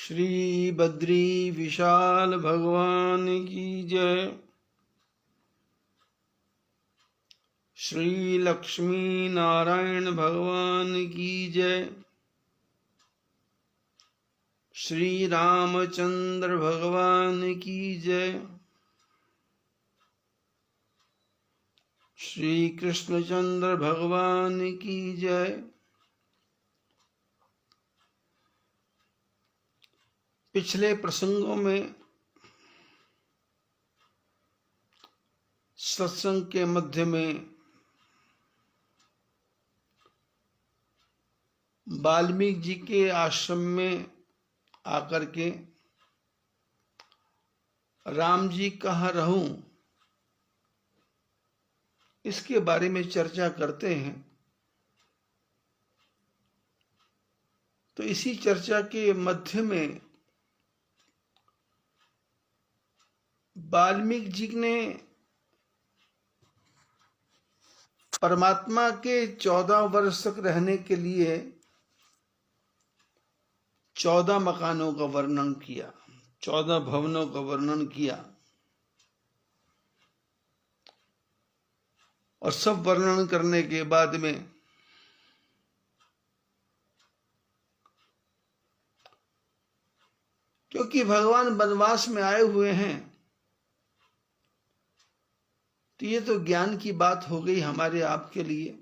श्री बद्री विशाल भगवान की जय। श्री लक्ष्मी नारायण भगवान की जय। श्री रामचंद्र भगवान की जय। श्री कृष्णचंद्र भगवान की जय। पिछले प्रसंगों में सत्संग के मध्य में वाल्मीकि जी के आश्रम में आकर के राम जी कहाँ रहूं इसके बारे में चर्चा करते हैं। तो इसी चर्चा के मध्य में वाल्मीकि जी ने परमात्मा के 14 वर्ष तक रहने के लिए 14 मकानों का वर्णन किया, 14 भवनों का वर्णन किया और सब वर्णन करने के बाद में क्योंकि भगवान वनवास में आए हुए हैं तो ये तो ज्ञान की बात हो गई हमारे आपके लिए,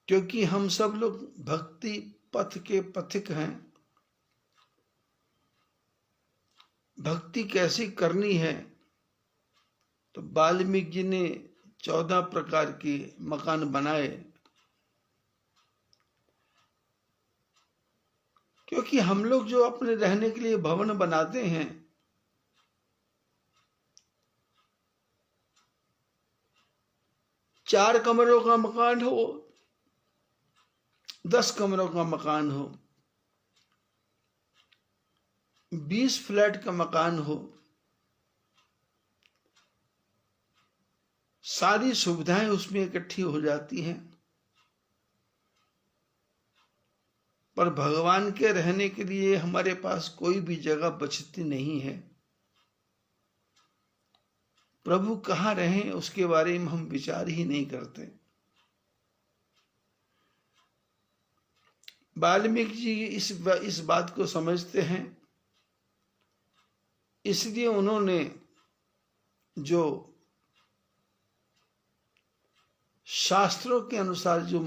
क्योंकि हम सब लोग भक्ति पथ के पथिक हैं। भक्ति कैसी करनी है तो वाल्मीकि जी ने 14 प्रकार के मकान बनाए, क्योंकि हम लोग जो अपने रहने के लिए भवन बनाते हैं चार कमरों का मकान हो, 10 कमरों का मकान हो, 20 फ्लैट का मकान हो, सारी सुविधाएं उसमें इकट्ठी हो जाती हैं, पर भगवान के रहने के लिए हमारे पास कोई भी जगह बचती नहीं है। प्रभु कहाँ रहें उसके बारे में हम विचार ही नहीं करते। वाल्मीकि जी इस बात को समझते हैं, इसलिए उन्होंने जो शास्त्रों के अनुसार जो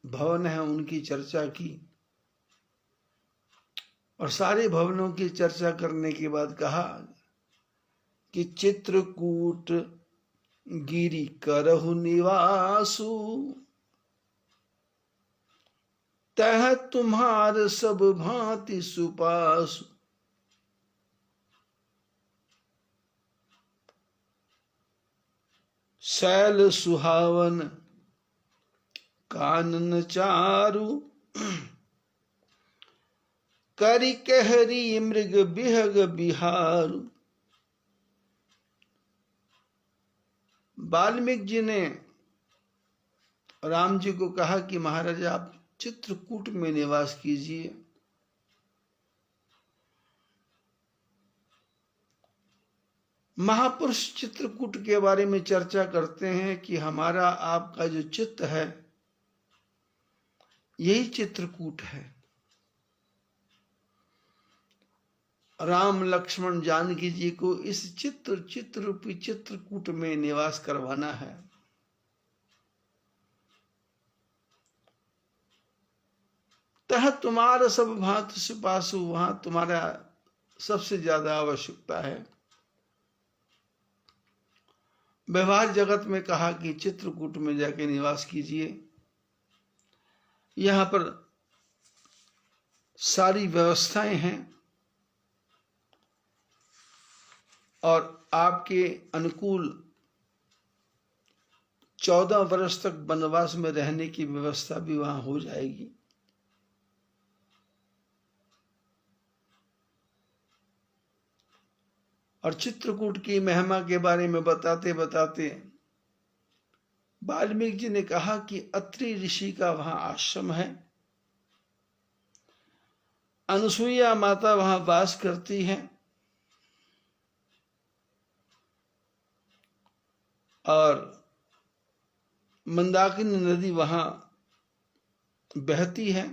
भवन है उनकी चर्चा की और सारे भवनों की चर्चा करने के बाद कहा कि चित्रकूट गिरि करहु निवासु, तह तुम्हार सब भांति सुपासु। शैल सुहावन कानन चारु, करि कहरी मृग बिहग बिहारु। वाल्मीकि जी ने राम जी को कहा कि महाराज आप चित्रकूट में निवास कीजिए। महापुरुष चित्रकूट के बारे में चर्चा करते हैं कि हमारा आपका जो चित्त है यही चित्रकूट है। राम लक्ष्मण जानकी जी को इस चित्र रूपी चित्रकूट में निवास करवाना है। तह तुम्हारा सब भांति सुपासु, वहां तुम्हारा सबसे ज्यादा आवश्यकता है। व्यवहार जगत में कहा कि चित्रकूट में जाके निवास कीजिए। यहां पर सारी व्यवस्थाएं हैं और आपके अनुकूल 14 वर्ष तक वनवास में रहने की व्यवस्था भी वहां हो जाएगी। और चित्रकूट की महिमा के बारे में बताते बताते वाल्मीकि जी ने कहा कि अत्रि ऋषि का वहां आश्रम है अनुसुईया माता वहां वास करती हैं और मंदाकिनी नदी वहां बहती है।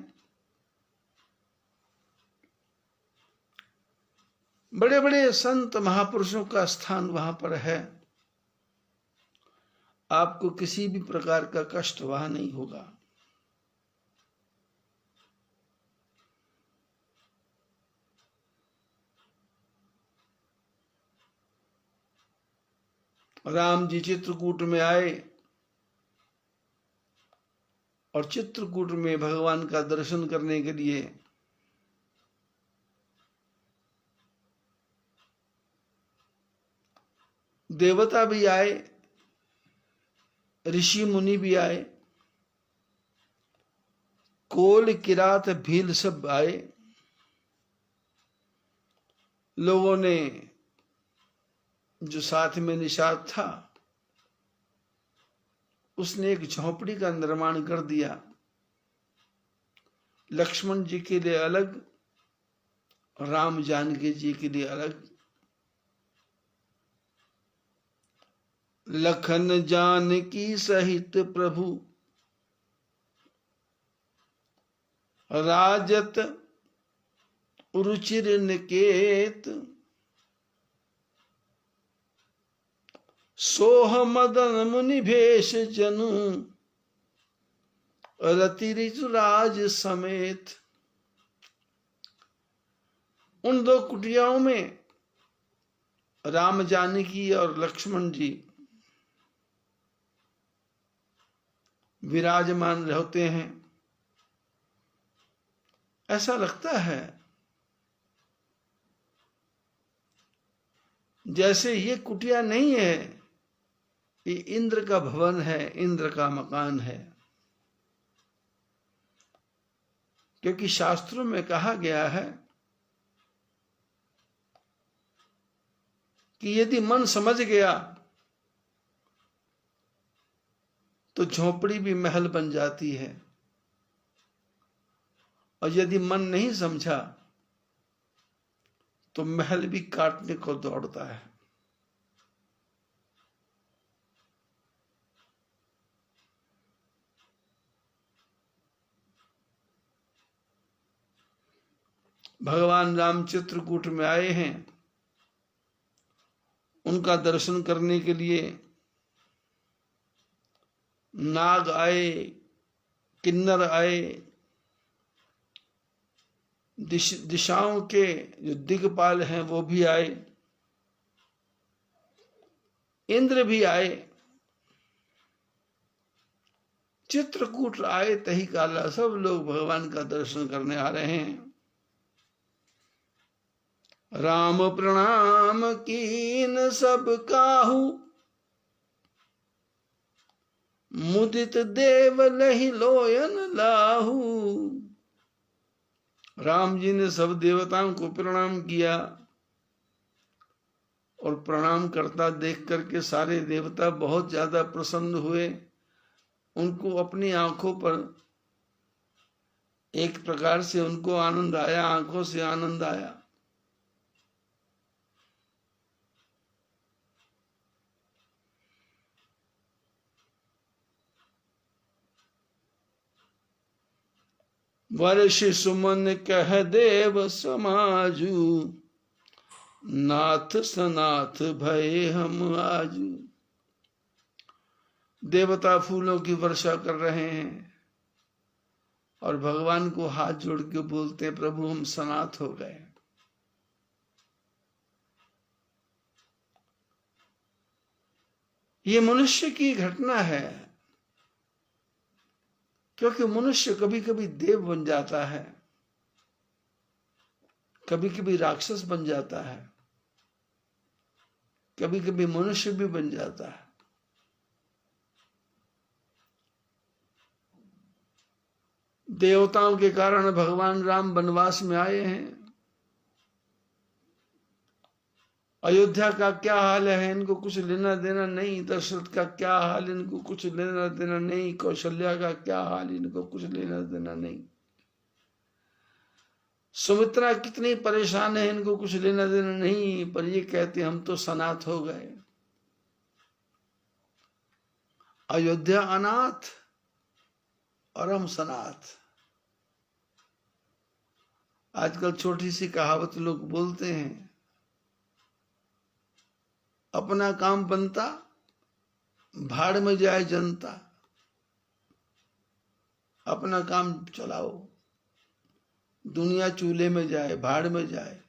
बड़े बड़े संत महापुरुषों का स्थान वहां पर है। आपको किसी भी प्रकार का कष्ट वहां नहीं होगा। राम जी चित्रकूट में आए और चित्रकूट में भगवान का दर्शन करने के लिए देवता भी आए, ऋषि मुनि भी आए, कोल किरात भील सब आए। लोगों ने जो साथ में निषाद था उसने एक झोपड़ी का निर्माण कर दिया, लक्ष्मण जी के लिए अलग, राम जानकी जी के लिए अलग। लखन जानकी सहित प्रभु राजत रुचिर निकेत, सोह मदन मुनि भेष जनु रति ऋतुराज समेत। उन दो कुटियाओं में राम जानकी और लक्ष्मण जी विराजमान रहते हैं। ऐसा लगता है जैसे ये कुटिया नहीं है, ये इंद्र का भवन है, इंद्र का मकान है। क्योंकि शास्त्रों में कहा गया है कि यदि मन समझ गया तो झोपड़ी भी महल बन जाती है, और यदि मन नहीं समझा तो महल भी काटने को दौड़ता है। भगवान राम चित्रकूट में आए हैं, उनका दर्शन करने के लिए नाग आए, किन्नर आए, दिशाओं के जो दिग्पाल हैं वो भी आए, इंद्र भी आए। चित्रकूट आए तही काला, सब लोग भगवान का दर्शन करने आ रहे हैं। राम प्रणाम कीन सब काहू, मुदित देव लहि लोयन लाहू। राम जी ने सब देवताओं को प्रणाम किया, और प्रणाम करता देख करके सारे देवता बहुत ज्यादा प्रसन्न हुए। उनको अपनी आंखों पर एक प्रकार से उनको आनंद आया, आंखों से आनंद आया। वर्ष सुमन कह देव समाजू, नाथ सनाथ भय हम आजू। देवता फूलों की वर्षा कर रहे हैं और भगवान को हाथ जोड़ के बोलते, प्रभु हम सनाथ हो गए। ये मनुष्य की घटना है, क्योंकि मनुष्य कभी कभी देव बन जाता है, कभी कभी राक्षस बन जाता है, कभी कभी मनुष्य भी बन जाता है। देवताओं के कारण भगवान राम वनवास में आए हैं। अयोध्या का क्या हाल है इनको कुछ लेना देना नहीं, दशरथ का क्या हाल इनको कुछ लेना देना नहीं, कौशल्या का क्या हाल इनको कुछ लेना देना नहीं। सुमित्रा कितनी परेशान है, इनको कुछ लेना देना नहीं, पर ये कहते हम तो सनाथ हो गए। अयोध्या अनाथ और हम सनाथ। आजकल छोटी सी कहावत लोग बोलते हैं, अपना काम बनता भाड़ में जाए जनता। अपना काम चलाओ, दुनिया चूल्हे में जाए, भाड़ में जाए।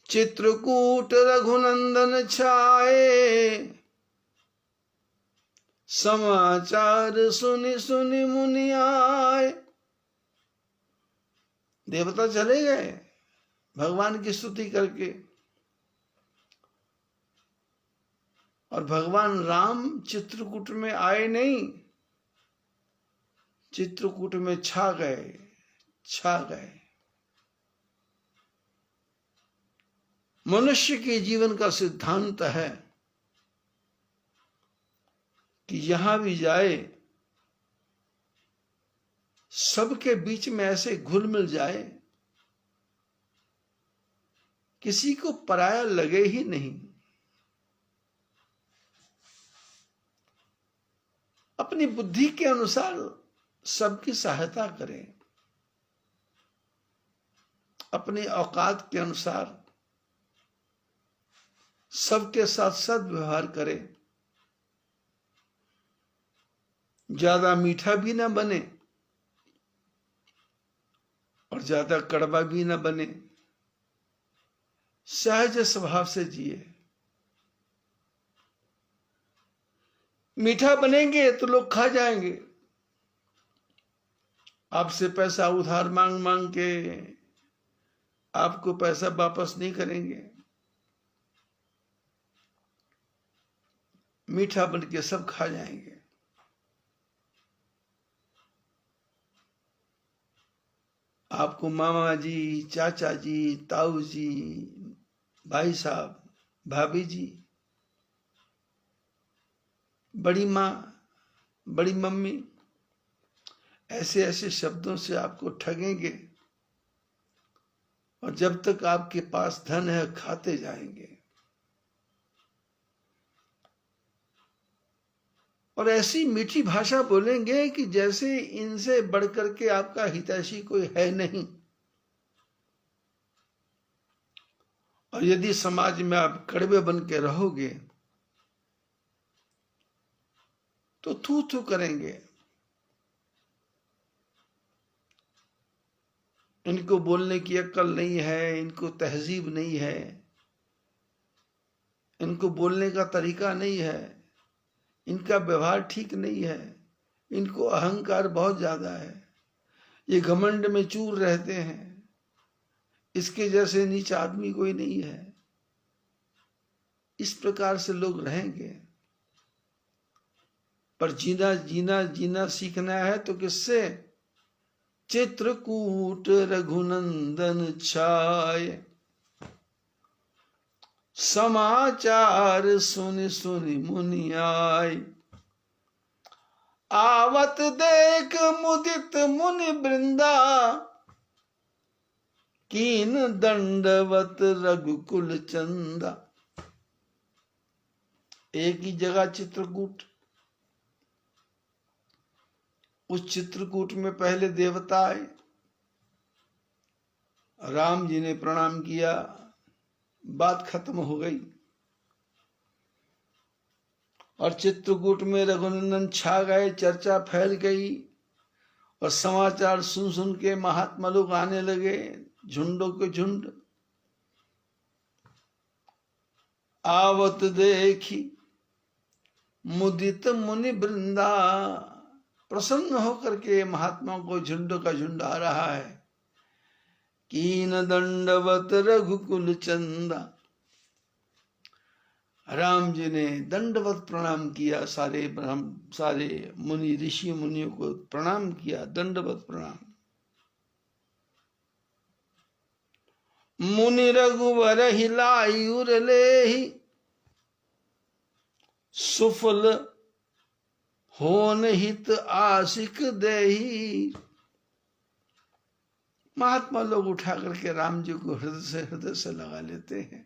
चित्रकूट रघुनंदन छाए, समाचार सुनि सुनि मुनि आए। देवता चले गए भगवान की स्तुति करके, और भगवान राम चित्रकूट में आए नहीं, चित्रकूट में छा गए, छा गए। मनुष्य के जीवन का सिद्धांत है कि यहां भी जाए, सबके बीच में ऐसे घुल मिल जाए, किसी को पराया लगे ही नहीं। अपनी बुद्धि के अनुसार सबकी सहायता करें, अपनी औकात के अनुसार सबके साथ सद्व्यवहार करें। ज्यादा मीठा भी ना बने और ज्यादा कड़वा भी ना बने, सहज स्वभाव से जिए। मीठा बनेंगे तो लोग खा जाएंगे, आपसे पैसा उधार मांग मांग के आपको पैसा वापस नहीं करेंगे। मीठा बन के सब खा जाएंगे। आपको मामा जी, चाचा जी, ताऊ जी, भाई साहब, भाभी जी, बड़ी माँ, बड़ी मम्मी, ऐसे ऐसे शब्दों से आपको ठगेंगे, और जब तक आपके पास धन है खाते जाएंगे। और ऐसी मीठी भाषा बोलेंगे कि जैसे इनसे बढ़कर के आपका हितैषी कोई है नहीं। और यदि समाज में आप कड़वे बन के रहोगे तो थू थू करेंगे। इनको बोलने की अक्ल नहीं है, इनको तहजीब नहीं है, इनको बोलने का तरीका नहीं है, इनका व्यवहार ठीक नहीं है, इनको अहंकार बहुत ज्यादा है, ये घमंड में चूर रहते हैं, इसके जैसे नीच आदमी कोई नहीं है। इस प्रकार से लोग रहेंगे। पर जीना जीना जीना सीखना है तो किससे? चित्रकूट रघुनंदन छाए, समाचार सुनि सुनि मुनि आए। आवत देख मुदित मुनि वृंदा, कीन दंडवत रघुकुल चंदा। एक ही जगह चित्रकूट, उस चित्रकूट में पहले देवता आए, राम जी ने प्रणाम किया, बात खत्म हो गई। और चित्रकूट में रघुनंदन छा गए, चर्चा फैल गई, और समाचार सुन सुन के महात्मा लोग आने लगे, झुंडों के झुंड। आवत देखी मुदित मुनि वृंदा, प्रसन्न होकर के महात्मा को झुंड का झुंड आ रहा है। कीन दंडवत रघुकुल चंदा, राम जी ने दंडवत प्रणाम किया, सारे मुनि ऋषि मुनियों को प्रणाम किया, दंडवत प्रणाम। मुनि रघुवर हिलायुर लेहि, सुफल होन हित आशिक देही। महात्मा लोग उठा करके राम जी को हृदय से लगा लेते हैं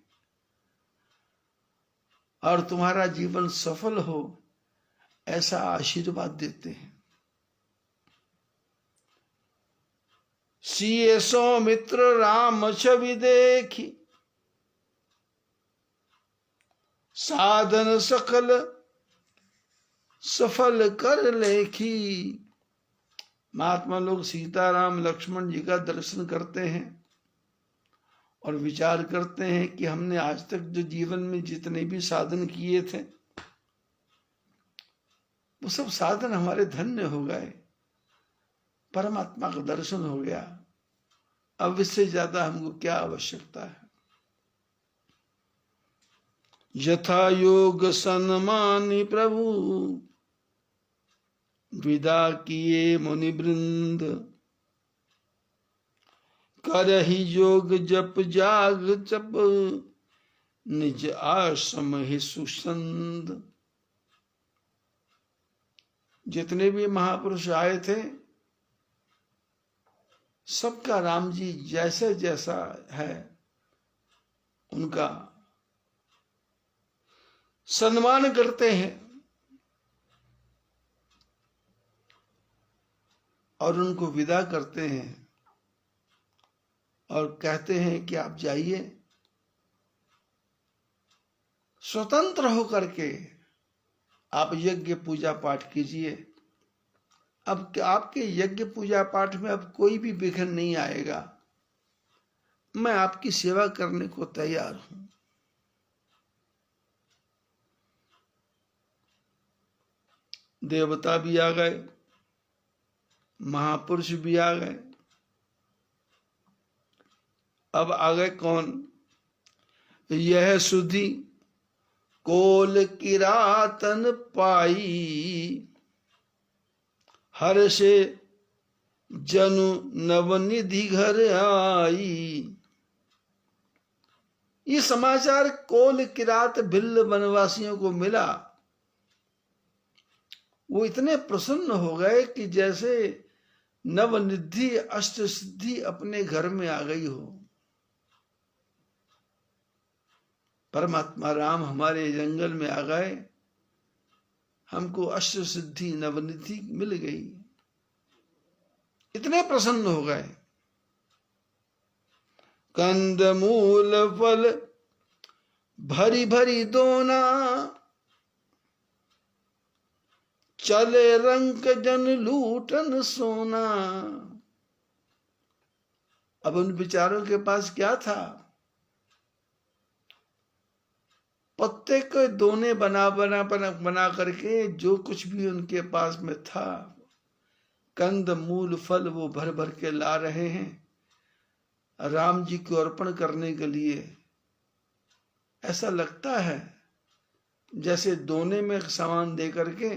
और तुम्हारा जीवन सफल हो ऐसा आशीर्वाद देते हैं। सिए सौमित्र राम छवि देखी, साधन सकल सफल कर लेखी। महात्मा लोग सीताराम लक्ष्मण जी का दर्शन करते हैं और विचार करते हैं कि हमने आज तक जो जीवन में जितने भी साधन किए थे वो सब साधन हमारे धन्य हो गए, परमात्मा का दर्शन हो गया, अब इससे ज्यादा हमको क्या आवश्यकता है। यथा योग सन्मानी प्रभु, विदा किए मुनि वृंद। करहि योग जप जाग जप, निज आश्रम ही सुसंद। जितने भी महापुरुष आए थे सबका राम जी जैसे जैसा है उनका सम्मान करते हैं और उनको विदा करते हैं और कहते हैं कि आप जाइए, स्वतंत्र होकर के आप यज्ञ पूजा पाठ कीजिए। अब आपके यज्ञ पूजा पाठ में अब कोई भी विघ्न नहीं आएगा, मैं आपकी सेवा करने को तैयार हूं। देवता भी आ गए, महापुरुष भी आ गए। अब आ गए कौन? यह सुधि कोल किरातन पाई, हर से जनु नवनिधि घर आई। ये समाचार कोल किरात भिल्ल वनवासियों को मिला। वो इतने प्रसन्न हो गए कि जैसे नवनिधि अष्ट सिद्धि अपने घर में आ गई हो। परमात्मा राम हमारे जंगल में आ गए, हमको अष्ट सिद्धि नवनिधि मिल गई, इतने प्रसन्न हो गए। कंद मूल फल भरी भरी दोना, चले रंक जन लूटन सोना। अब उन बेचारों के पास क्या था? पत्ते के दोने बना करके जो कुछ भी उनके पास में था, कंद मूल फल वो भर भर के ला रहे हैं राम जी को अर्पण करने के लिए। ऐसा लगता है जैसे दोने में सामान दे करके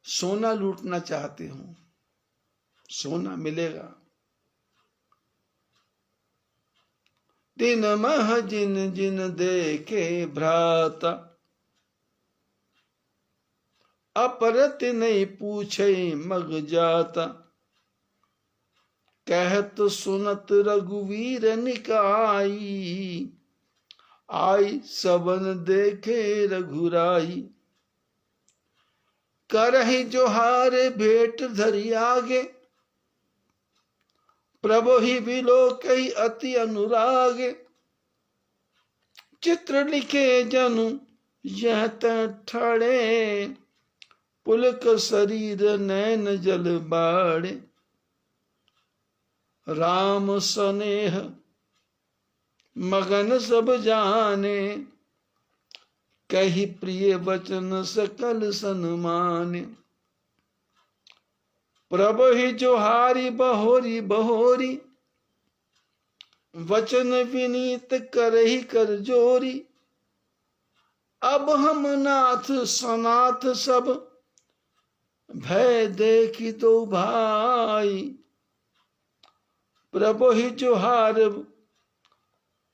सोना लूटना चाहते हो, सोना मिलेगा। दिन मह जिन जिन देखे भ्राता, अपरत नहीं पूछे मग जाता। कहत सुनत रघुवीर निकाई, आई सबन देखे रघुराई। करहि जोहार भेंट धरि आगे, प्रभु ही बिलोकहि अति अनुराग। चित्र लिखे जनु यह ठड़े, पुलक शरीर नैन जल बाड़े। राम स्नेह मगन सब जाने, कही प्रिय वचन सकल सन्माने। प्रभु ही जोहारी बहोरी बहोरी, वचन विनीत करहि कर जोरी। अब हम नाथ सनाथ सब, भय देखी तो भाई। प्रभु ही जोहार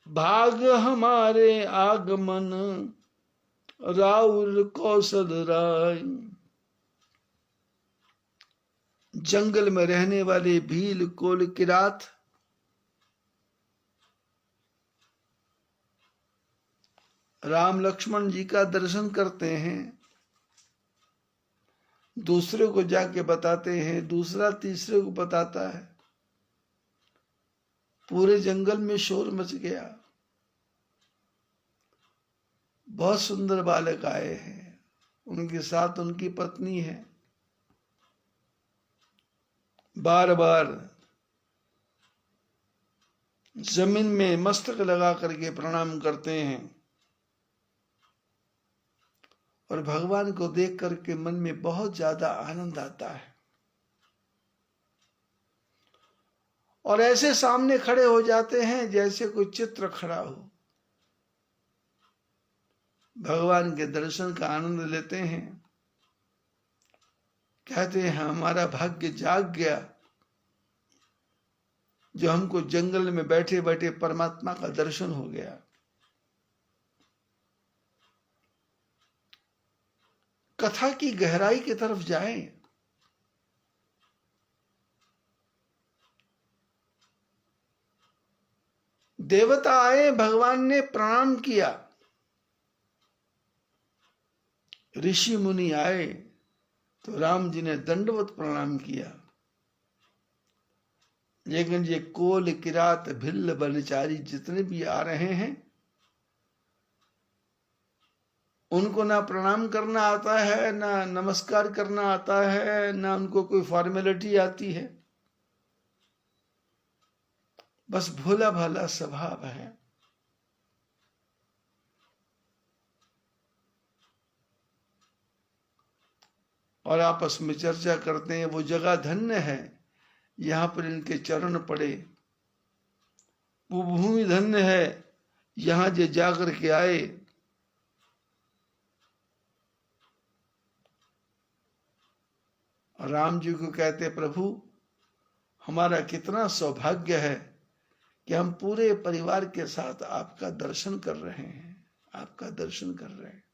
भाग हमारे आगमन, राउर कौशल राय। जंगल में रहने वाले भील कोल किरात राम लक्ष्मण जी का दर्शन करते हैं, दूसरे को जाके बताते हैं, दूसरा तीसरे को बताता है। पूरे जंगल में शोर मच गया। बहुत सुंदर बालक आए हैं, उनके साथ उनकी पत्नी है। बार बार जमीन में मस्तक लगा करके प्रणाम करते हैं और भगवान को देख करके मन में बहुत ज्यादा आनंद आता है। और ऐसे सामने खड़े हो जाते हैं जैसे कोई चित्र खड़ा हो। भगवान के दर्शन का आनंद लेते हैं। कहते हैं हमारा भाग्य जाग गया जो हमको जंगल में बैठे बैठे परमात्मा का दर्शन हो गया। कथा की गहराई की तरफ जाएं। देवता आए, भगवान ने प्रणाम किया। ऋषि मुनि आए तो राम जी ने दंडवत प्रणाम किया। लेकिन ये कोल किरात भिल्ल बनचारी जितने भी आ रहे हैं, उनको ना प्रणाम करना आता है, ना नमस्कार करना आता है, ना उनको कोई फॉर्मेलिटी आती है। बस भोला भाला स्वभाव है। और आपस में चर्चा करते हैं वो जगह धन्य है, यहां पर इनके चरण पड़े। वो भूमि धन्य है, यहां जो जाकर के आए। और राम जी को कहते प्रभु हमारा कितना सौभाग्य है कि हम पूरे परिवार के साथ आपका दर्शन कर रहे हैं, आपका दर्शन कर रहे हैं।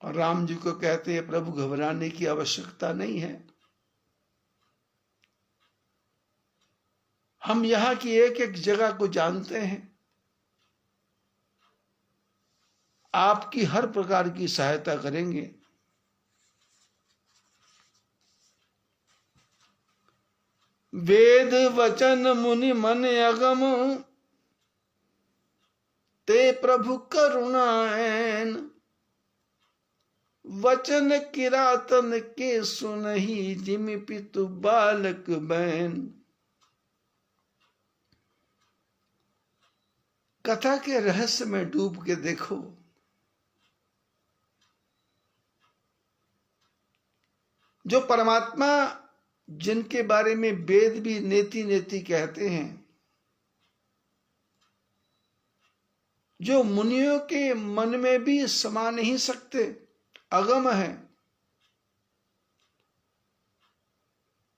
और राम जी को कहते हैं प्रभु घबराने की आवश्यकता नहीं है। हम यहां की एक एक जगह को जानते हैं। आपकी हर प्रकार की सहायता करेंगे। वेद वचन मुनि मन अगम ते प्रभु करुणाएन वचन किरातन के सुनहि जिमि पितु बालक बैन। कथा के रहस्य में डूब के देखो। जो परमात्मा जिनके बारे में वेद भी नेति नेति कहते हैं, जो मुनियों के मन में भी समा नहीं सकते, अगम है,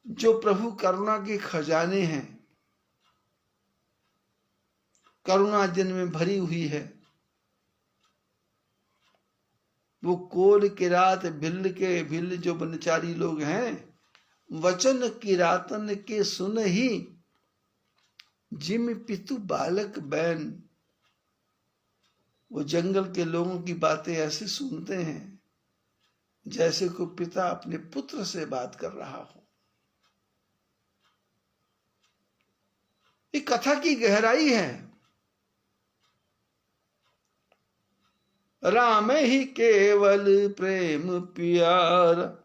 जो प्रभु करुणा के खजाने हैं, करुणा जिनमें भरी हुई है, वो कोल किरात भिल्ल जो बनचारी लोग हैं, वचन किरातन के सुन ही जिम पितु बालक बैन। वो जंगल के लोगों की बातें ऐसे सुनते हैं जैसे कोई पिता अपने पुत्र से बात कर रहा हो। ये कथा की गहराई है। राम ही केवल प्रेम प्यार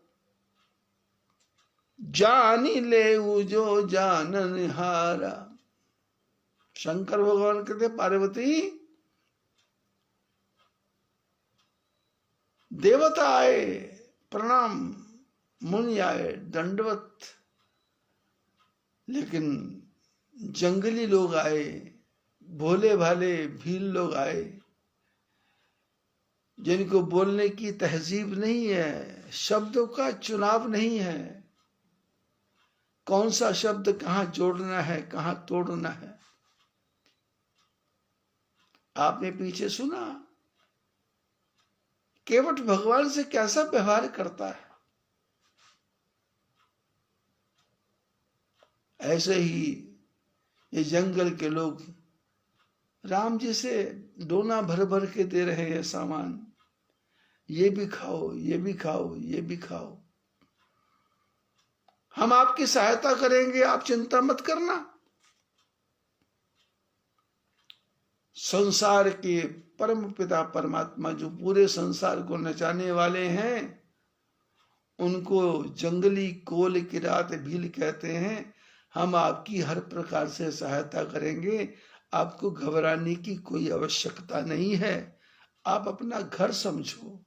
जानी ले जो जानन हारा। शंकर भगवान कहते पार्वती देवता आए प्रणाम, मुनि आए दंडवत, लेकिन जंगली लोग आए, भोले भाले भील लोग आए, जिनको बोलने की तहजीब नहीं है, शब्दों का चुनाव नहीं है, कौन सा शब्द कहाँ जोड़ना है, कहाँ तोड़ना है। आपने पीछे सुना केवट भगवान से कैसा व्यवहार करता है। ऐसे ही ये जंगल के लोग राम जी से डोना भर भर के दे रहे हैं सामान, ये भी खाओ, ये भी खाओ, ये भी खाओ, हम आपकी सहायता करेंगे, आप चिंता मत करना। संसार के परम पिता परमात्मा जो पूरे संसार को नचाने वाले हैं, उनको जंगली कोल की रात भील कहते हैं। हम आपकी हर प्रकार से सहायता करेंगे, आपको घबराने की कोई आवश्यकता नहीं है, आप अपना घर समझो।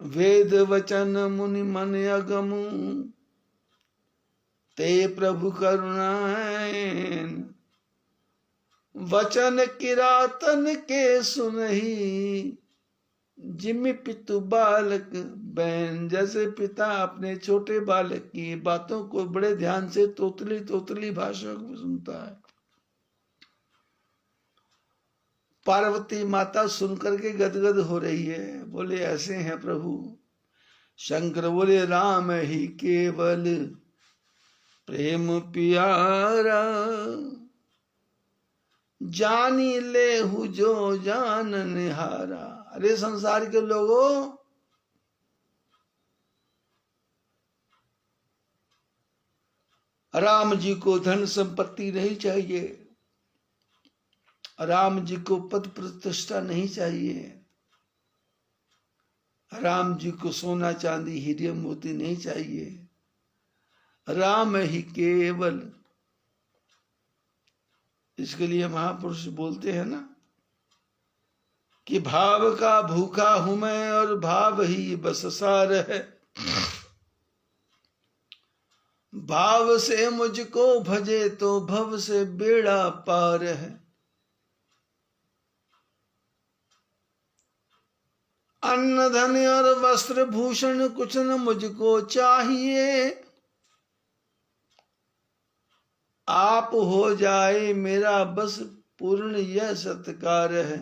वेद वचन मुनि मन अगम, ते प्रभु करुणाएन, वचन किरातन के सुनही, जिम्मी पितु बालक बैन। जैसे पिता अपने छोटे बालक की बातों को बड़े ध्यान से तोतली तोतली भाषा को सुनता है। पार्वती माता सुनकर के गदगद हो रही है, बोले ऐसे हैं प्रभु। शंकर बोले राम ही केवल प्रेम प्यारा, जानी ले हु जो जान निहारा। अरे संसार के लोगों, राम जी को धन संपत्ति नहीं चाहिए, राम जी को पद प्रतिष्ठा नहीं चाहिए, राम जी को सोना चांदी हीरे मोती नहीं चाहिए, राम ही केवल। इसके लिए महापुरुष बोलते हैं ना कि भाव का भूखा हूं मैं और भाव ही बस सार है, भाव से मुझको भजे तो भव से बेड़ा पार है। अन्न धन और वस्त्र भूषण कुछ न मुझको चाहिए, आप हो जाए मेरा बस पूर्ण यह सत्कार है।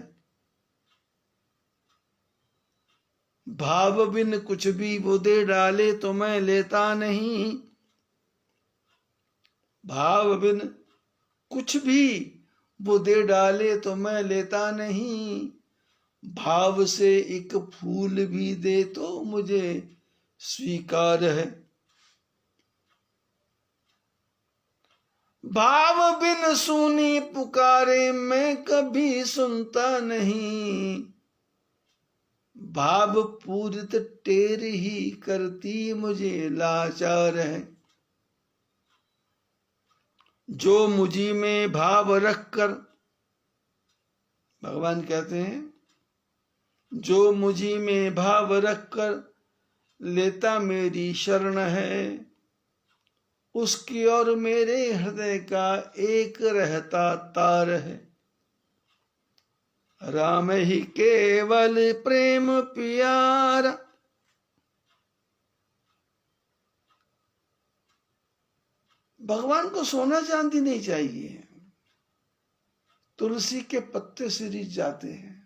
भाव बिन कुछ भी वो दे डाले तो मैं लेता नहीं, भाव बिन कुछ भी वो दे डाले तो मैं लेता नहीं, भाव से एक फूल भी दे तो मुझे स्वीकार है। भाव बिन सुनी पुकारे मैं कभी सुनता नहीं, भाव पूरित टेर ही करती मुझे लाचार है। जो मुझी में भाव रखकर, भगवान कहते हैं, जो मुझी में भाव रखकर लेता मेरी शरण है, उसकी और मेरे हृदय का एक रहता तार है। राम ही केवल प्रेम प्यारा। भगवान को सोना चांदी नहीं चाहिए, तुलसी के पत्ते से रिझ जाते हैं।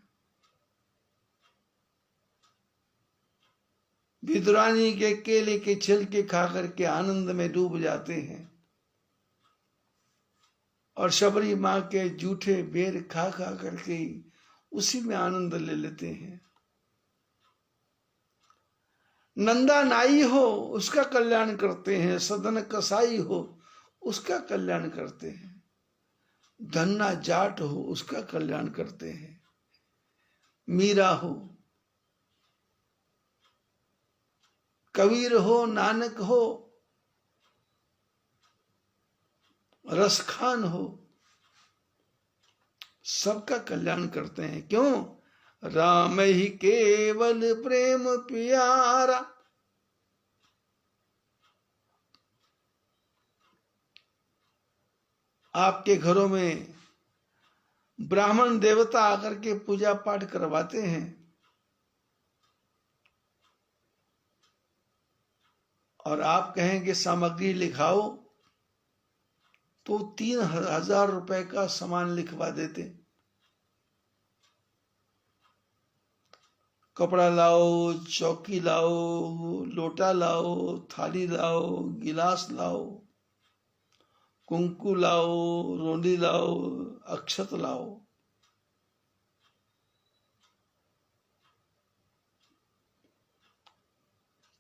विदुरानी के केले के छिलके खा करके आनंद में डूब जाते हैं, और शबरी माँ के जूठे बेर खा खा करके उसी में आनंद ले लेते हैं। नंदा नाई हो उसका कल्याण करते हैं, सदन कसाई हो उसका कल्याण करते हैं, धन्ना जाट हो उसका कल्याण करते हैं, मीरा हो, कबीर हो, नानक हो, रसखान हो, सबका कल्याण करते हैं। क्यों? राम ही केवल प्रेम प्यारा। आपके घरों में ब्राह्मण देवता आकर के पूजा पाठ करवाते हैं, और आप कहें कि सामग्री लिखाओ तो 3,000 रुपए का सामान लिखवा देते। कपड़ा लाओ, चौकी लाओ, लोटा लाओ, थाली लाओ, गिलास लाओ, कुंकू लाओ, रोली लाओ, अक्षत लाओ।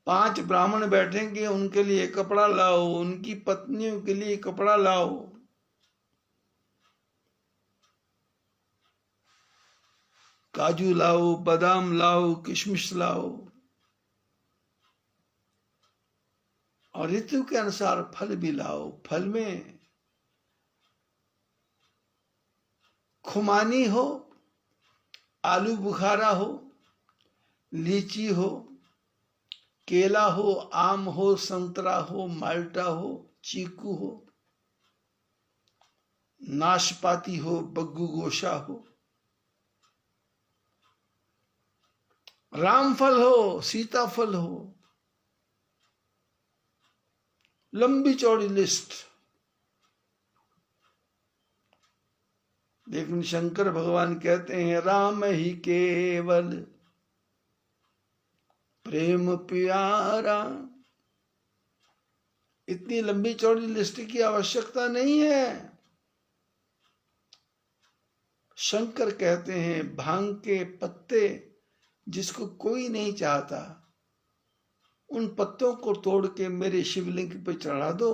पांच ब्राह्मण बैठेंगे, उनके लिए कपड़ा लाओ, उनकी पत्नियों के लिए कपड़ा लाओ। काजू लाओ, बादाम लाओ, किशमिश लाओ, और ऋतु के अनुसार फल भी लाओ। फल में खुमानी हो, आलू बुखारा हो, लीची हो, केला हो, आम हो, संतरा हो, माल्टा हो, चीकू हो, नाशपाती हो, बग्गू गोशा हो, रामफल हो, सीताफल हो। लंबी चौड़ी लिस्ट। लेकिन शंकर भगवान कहते हैं राम ही केवल प्रेम प्यारा। इतनी लंबी चौड़ी लिस्ट की आवश्यकता नहीं है। शंकर कहते हैं भांग के पत्ते जिसको कोई नहीं चाहता, उन पत्तों को तोड़ के मेरे शिवलिंग पे चढ़ा दो,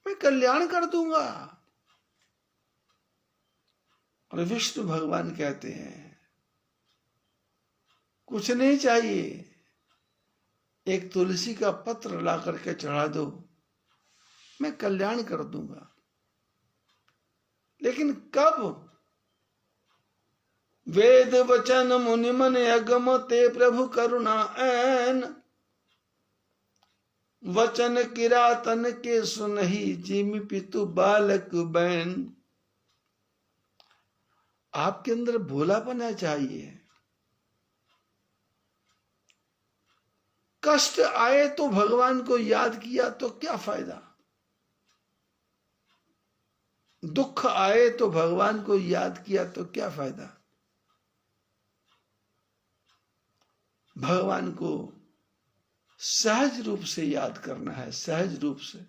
मैं कल्याण कर दूंगा। और विष्णु भगवान कहते हैं कुछ नहीं चाहिए, एक तुलसी का पत्र ला करके चढ़ा दो, मैं कल्याण कर दूंगा। लेकिन कब? वेद वचन मुनि मन अगम ते प्रभु करुणा ऐन, वचन किरातन के सुनहि जिमि पितु बालक बैन। आपके अंदर भोलापना चाहिए। कष्ट आए तो भगवान को याद किया तो क्या फायदा, दुख आए तो भगवान को याद किया तो क्या फायदा। भगवान को सहज रूप से याद करना है, सहज रूप से।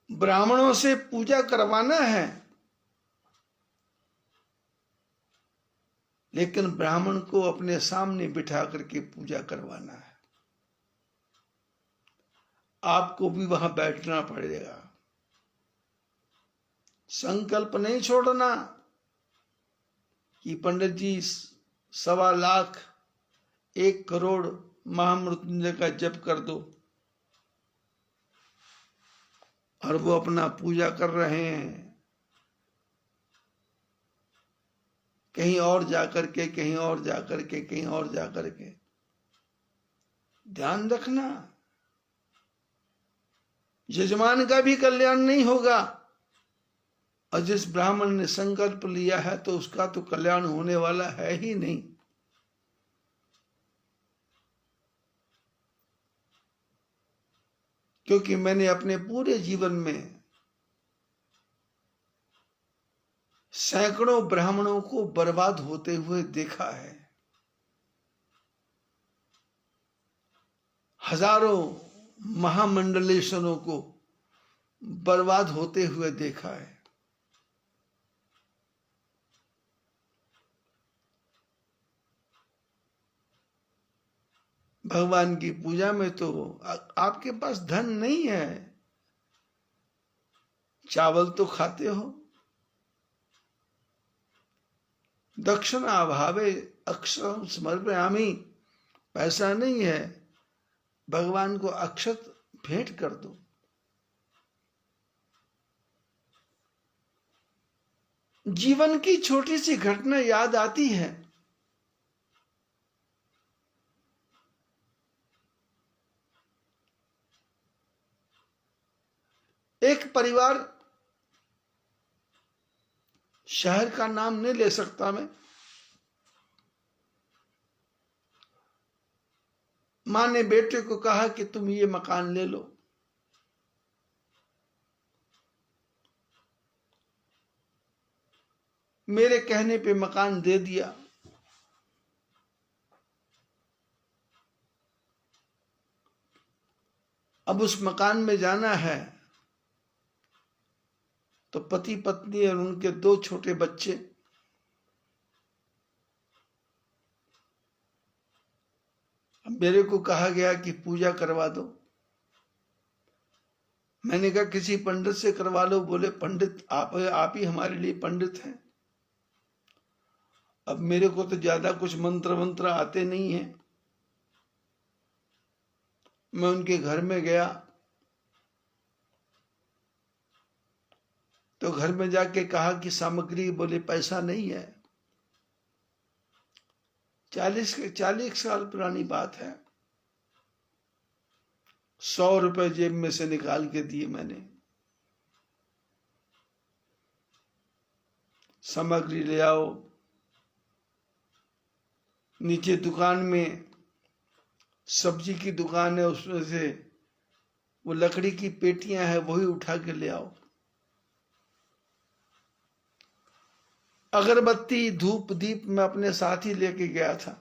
ब्राह्मणों से पूजा करवाना है, लेकिन ब्राह्मण को अपने सामने बिठा करके पूजा करवाना है। आपको भी वहां बैठना पड़ेगा। संकल्प नहीं छोड़ना कि पंडित जी 1.25 लाख 1 करोड़ महामृत्युंजय का जप कर दो, और वो अपना पूजा कर रहे हैं कहीं और जाकर के, कहीं और जाकर के, कहीं और जाकर के। ध्यान रखना, यजमान का भी कल्याण नहीं होगा, और जिस ब्राह्मण ने संकल्प लिया है तो उसका तो कल्याण होने वाला है ही नहीं। क्योंकि मैंने अपने पूरे जीवन में सैकड़ों ब्राह्मणों को बर्बाद होते हुए देखा है, हजारों महामंडलेश्वरों को बर्बाद होते हुए देखा है। भगवान की पूजा में तो आपके पास धन नहीं है, चावल तो खाते हो, दक्षिणा अभावे अक्षरम समर्पयामि, पैसा नहीं है, भगवान को अक्षत भेंट कर दो। जीवन की छोटी सी घटना याद आती है, एक परिवार, शहर का नाम नहीं ले सकता मैं, मां ने बेटे को कहा कि तुम ये मकान ले लो। मेरे कहने पे मकान दे दिया। अब उस मकान में जाना है तो पति पत्नी और उनके 2 छोटे बच्चे, अब मेरे को कहा गया कि पूजा करवा दो। मैंने कहा किसी पंडित से करवा लो। बोले पंडित आप ही हमारे लिए पंडित हैं। अब मेरे को तो ज्यादा कुछ मंत्र मंत्र आते नहीं हैं। मैं उनके घर में गया तो घर में जाके कहा कि सामग्री, बोले पैसा नहीं है। 40 साल पुरानी बात है। 100 रुपए जेब में से निकाल के दिए मैंने। सामग्री ले आओ। नीचे दुकान में सब्जी की दुकान है, उसमें से वो लकड़ी की पेटियां हैं, वही उठा के ले आओ। अगरबत्ती धूप दीप मैं अपने साथ ही लेके गया था।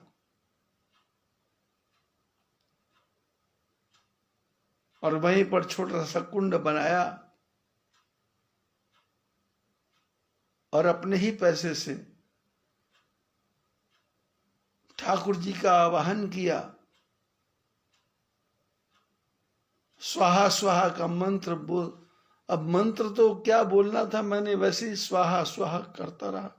और वहीं पर छोटा सा कुंड बनाया और अपने ही पैसे से ठाकुर जी का आवाहन किया। स्वाहा स्वाहा का मंत्र बोल। अब मंत्र तो क्या बोलना था, मैंने वैसे ही स्वाहा स्वाहा करता रहा।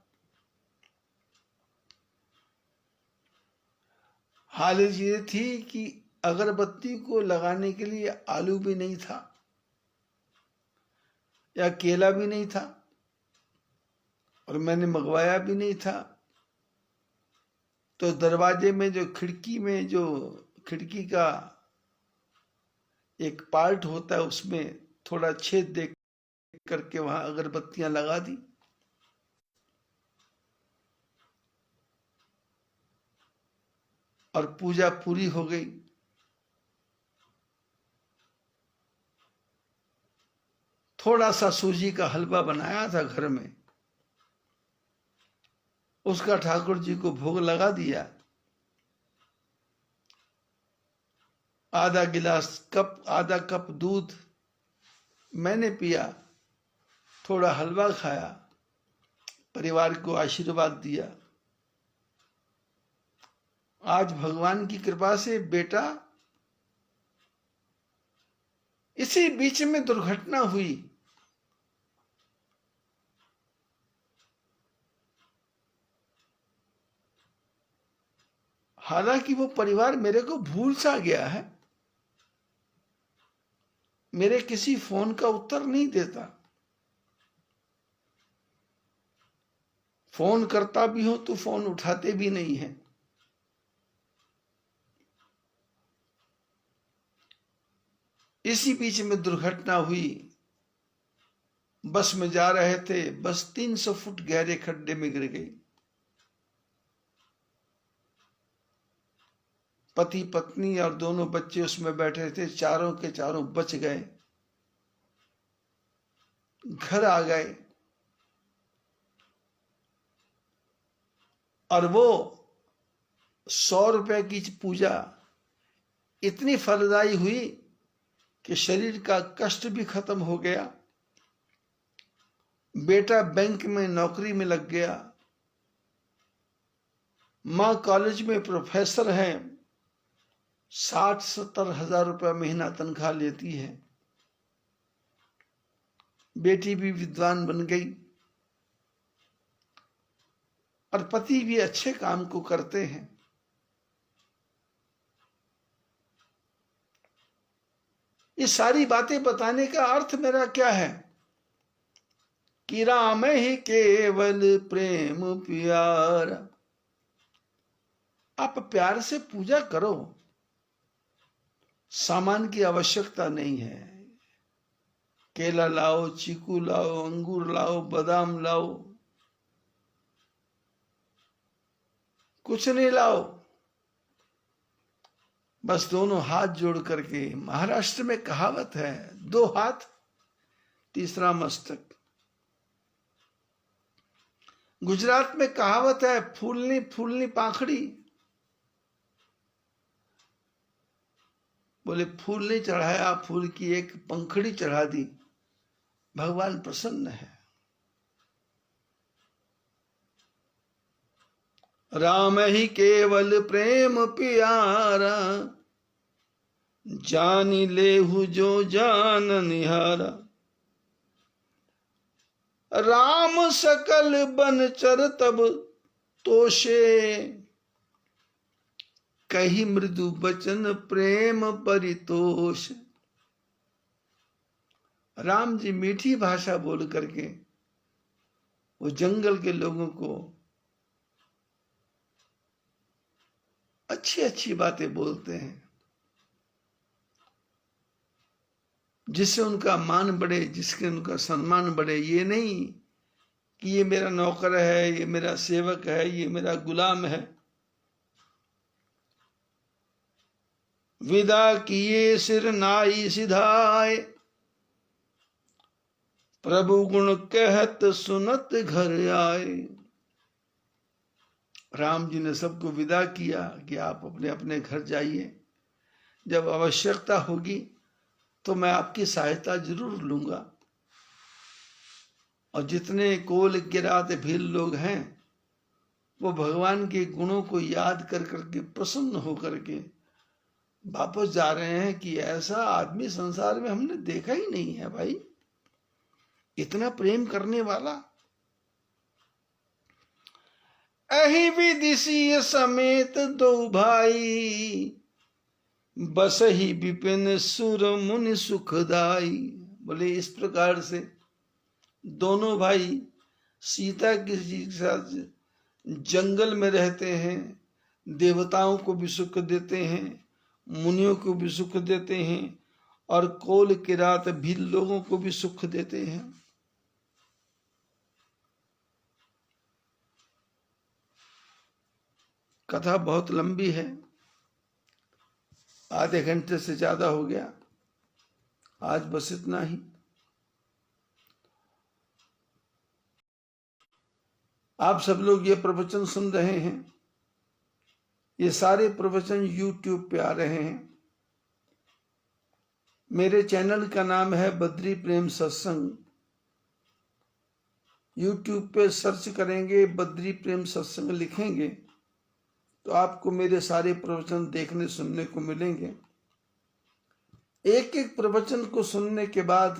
हालत ये थी कि अगरबत्ती को लगाने के लिए आलू भी नहीं था या केला भी नहीं था और मैंने मंगवाया भी नहीं था। तो दरवाजे में जो खिड़की का एक पार्ट होता है, उसमें थोड़ा छेद देख करके वहां अगरबत्तियां लगा दी। और पूजा पूरी हो गई। थोड़ा सा सूजी का हलवा बनाया था घर में, उसका ठाकुर जी को भोग लगा दिया। आधा कप दूध मैंने पिया, थोड़ा हलवा खाया, परिवार को आशीर्वाद दिया। आज भगवान की कृपा से बेटा, इसी बीच में दुर्घटना हुई। हालांकि वो परिवार मेरे को भूल सा गया है, मेरे किसी फोन का उत्तर नहीं देता। फोन करता भी हूं तो फोन उठाते भी नहीं है। इसी बीच में दुर्घटना हुई। बस में जा रहे थे, बस 300 फुट गहरे खड्डे में गिर गई। पति पत्नी और दोनों बच्चे उसमें बैठे थे, चारों के चारों बच गए, घर आ गए। और वो 100 रुपए की पूजा इतनी फलदायी हुई कि शरीर का कष्ट भी खत्म हो गया। बेटा बैंक में नौकरी में लग गया, मां कॉलेज में प्रोफेसर है, 60-70 हजार रुपया महीना तनख्वाह लेती है। बेटी भी विद्वान बन गई और पति भी अच्छे काम को करते हैं। ये सारी बातें बताने का अर्थ मेरा क्या है कि राम ही केवल प्रेम प्यारा। आप प्यार से पूजा करो, सामान की आवश्यकता नहीं है। केला लाओ, चीकू लाओ, अंगूर लाओ, बादाम लाओ, कुछ नहीं लाओ, बस दोनों हाथ जोड़ करके, महाराष्ट्र में कहावत है, 2 हाथ तीसरा मस्तक। गुजरात में कहावत है, फूलनी फूलनी पाखड़ी। बोले फूल नहीं चढ़ाया, फूल की एक पंखड़ी चढ़ा दी, भगवान प्रसन्न है। राम ही केवल प्रेम प्यारा, जानी लेहु जो जान निहारा। राम सकल बनचर तब तोषे, कही मृदु बचन प्रेम परितोष। राम जी मीठी भाषा बोल करके वो जंगल के लोगों को अच्छी अच्छी बातें बोलते हैं, जिससे उनका मान बढ़े, जिसके उनका सम्मान बढ़े। ये नहीं कि ये मेरा नौकर है, ये मेरा सेवक है, ये मेरा गुलाम है। विदा किए सिर नाई सिधाए, प्रभु गुण कहत सुनत घर आए। राम जी ने सबको विदा किया कि आप अपने अपने घर जाइए, जब आवश्यकता होगी तो मैं आपकी सहायता जरूर लूंगा। और जितने कोल किरात भील लोग हैं, वो भगवान के गुणों को याद कर करके प्रसन्न होकर के वापस जा रहे हैं कि ऐसा आदमी संसार में हमने देखा ही नहीं है भाई, इतना प्रेम करने वाला। अहि विदिशीय समेत 2 भाई, बस ही विपिन सुर मुनि सुखदाई। बोले इस प्रकार से दोनों भाई सीता के साथ जंगल में रहते हैं, देवताओं को भी सुख देते हैं, मुनियों को भी सुख देते हैं, और कोल किरात भी लोगों को भी सुख देते हैं। कथा बहुत लंबी है, आधे घंटे से ज्यादा हो गया, आज बस इतना ही। आप सब लोग ये प्रवचन सुन रहे हैं, ये सारे प्रवचन YouTube पे आ रहे हैं। मेरे चैनल का नाम है बद्री प्रेम सत्संग। YouTube पे सर्च करेंगे, बद्री प्रेम सत्संग लिखेंगे तो आपको मेरे सारे प्रवचन देखने सुनने को मिलेंगे। एक एक प्रवचन को सुनने के बाद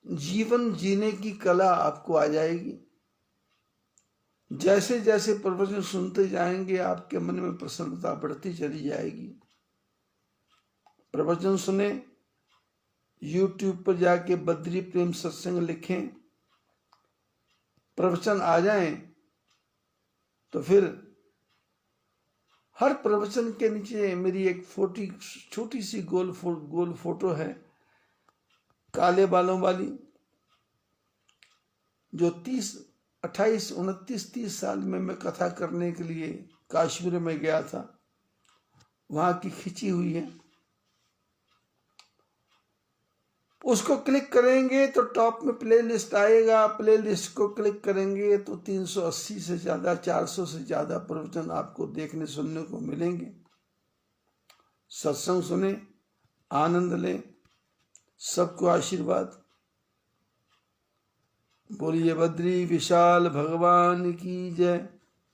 जीवन जीने की कला आपको आ जाएगी। जैसे जैसे प्रवचन सुनते जाएंगे, आपके मन में प्रसन्नता बढ़ती चली जाएगी। प्रवचन सुने, YouTube पर जाके बद्री प्रेम सत्संग लिखें, प्रवचन आ जाएं तो फिर हर प्रवचन के नीचे मेरी एक छोटी सी गोल फोटो है, काले बालों वाली, जो 28, 29, 30 साल में मैं कथा करने के लिए कश्मीर में गया था, वहां की खींची हुई है। उसको क्लिक करेंगे तो टॉप में प्लेलिस्ट आएगा, प्लेलिस्ट को क्लिक करेंगे तो 380 से ज्यादा, 400 से ज्यादा प्रवचन आपको देखने सुनने को मिलेंगे। सत्संग सुने, आनंद लें, सबको आशीर्वाद। बोलिए बद्री विशाल भगवान की जय।